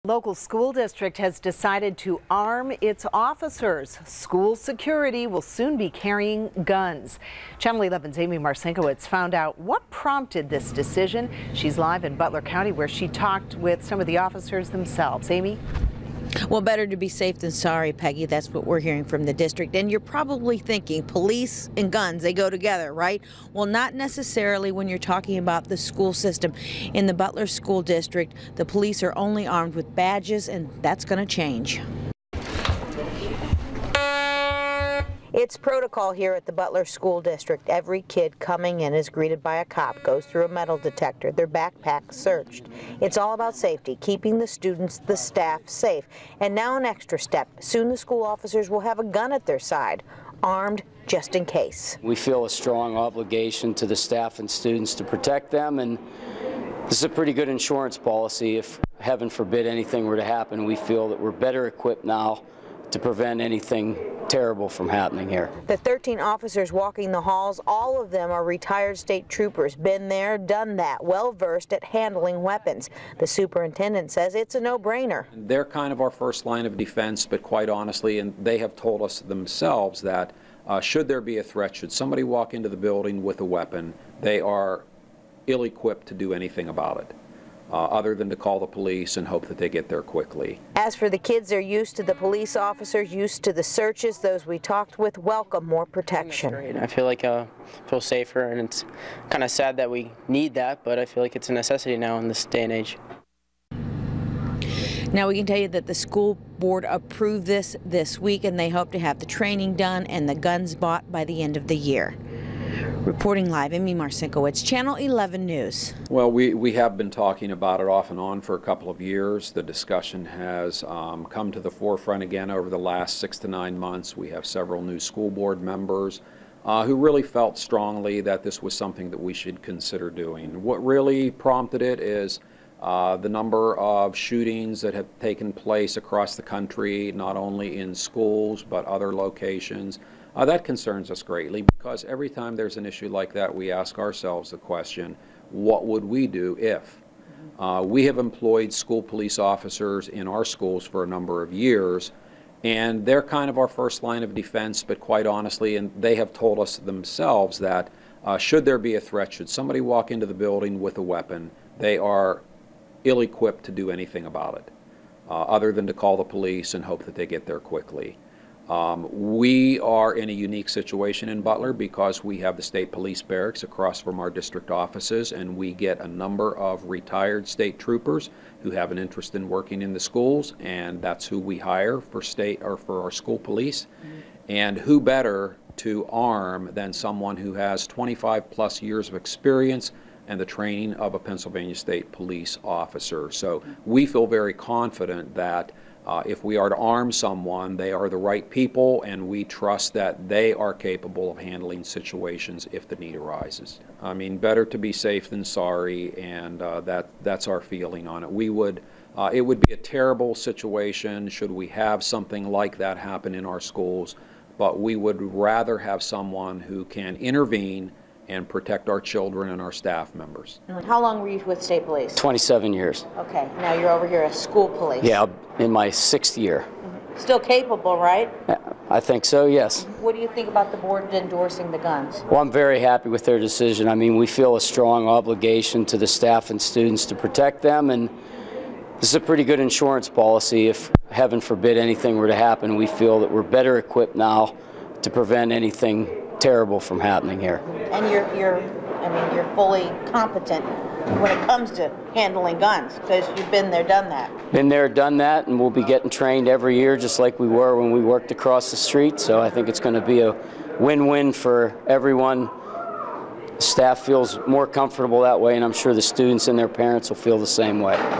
Local school district has decided to arm its officers. School security will soon be carrying guns. Channel 11's Amy Marcinkowitz found out what prompted this decision. She's live in Butler County where she talked with some of the officers themselves. Amy? Well, better to be safe than sorry, Peggy. That's what we're hearing from the district. And you're probably thinking police and guns, they go together, right? Well, not necessarily when you're talking about the school system. In the Butler School District, the police are only armed with badges, and that's going to change. It's protocol here at the Butler School District. Every kid coming in is greeted by a cop, goes through a metal detector, their backpack searched. It's all about safety, keeping the students, the staff safe. And now an extra step. Soon the school officers will have a gun at their side, armed just in case. We feel a strong obligation to the staff and students to protect them, and this is a pretty good insurance policy. If heaven forbid anything were to happen, we feel that we're better equipped now to prevent anything terrible from happening here. The 13 officers walking the halls, all of them are retired state troopers. Been there, done that, well versed at handling weapons. The superintendent says it's a no-brainer. They're kind of our first line of defense, but quite honestly, and they have told us themselves that should there be a threat, should somebody walk into the building with a weapon, they are ill-equipped to do anything about it. Other than to call the police and hope that they get there quickly. As for the kids, they're used to the police officers, used to the searches. Those we talked with welcome more protection. I feel like I feel safer, and it's kind of sad that we need that, but I feel like it's a necessity now in this day and age. Now we can tell you that the school board approved this week, and they hope to have the training done and the guns bought by the end of the year. Reporting live, Amy Marcinkowitz, Channel 11 News. Well, we have been talking about it off and on for a couple of years. The discussion has come to the forefront again over the last 6 to 9 months. We have several new school board members who really felt strongly that this was something that we should consider doing. What really prompted it is the number of shootings that have taken place across the country, not only in schools but other locations. That concerns us greatly because every time there's an issue like that, we ask ourselves the question, what would we do if? We have employed school police officers in our schools for a number of years, and they're kind of our first line of defense, but quite honestly, and they have told us themselves that should there be a threat, should somebody walk into the building with a weapon, they are ill-equipped to do anything about it, other than to call the police and hope that they get there quickly. We are in a unique situation in Butler because we have the state police barracks across from our district offices, and we get a number of retired state troopers who have an interest in working in the schools, and that's who we hire for state or for our school police. And who better to arm than someone who has 25+ years of experience and the training of a Pennsylvania State police officer. So we feel very confident that if we are to arm someone, they are the right people, and we trust that they are capable of handling situations if the need arises. I mean, better to be safe than sorry, and that's our feeling on it. It would be a terrible situation should we have something like that happen in our schools, but we would rather have someone who can intervene and protect our children and our staff members. How long were you with state police? 27 years. Okay, now you're over here as school police. Yeah, in my 6th year. Still capable, right? I think so, yes. What do you think about the board endorsing the guns? Well, I'm very happy with their decision. I mean, we feel a strong obligation to the staff and students to protect them, and this is a pretty good insurance policy. If heaven forbid anything were to happen, we feel that we're better equipped now to prevent anything terrible from happening here. And you're fully competent when it comes to handling guns because you've been there, done that. Been there, done that, and we'll be getting trained every year just like we were when we worked across the street. So I think it's going to be a win-win for everyone. The staff feels more comfortable that way, and I'm sure the students and their parents will feel the same way.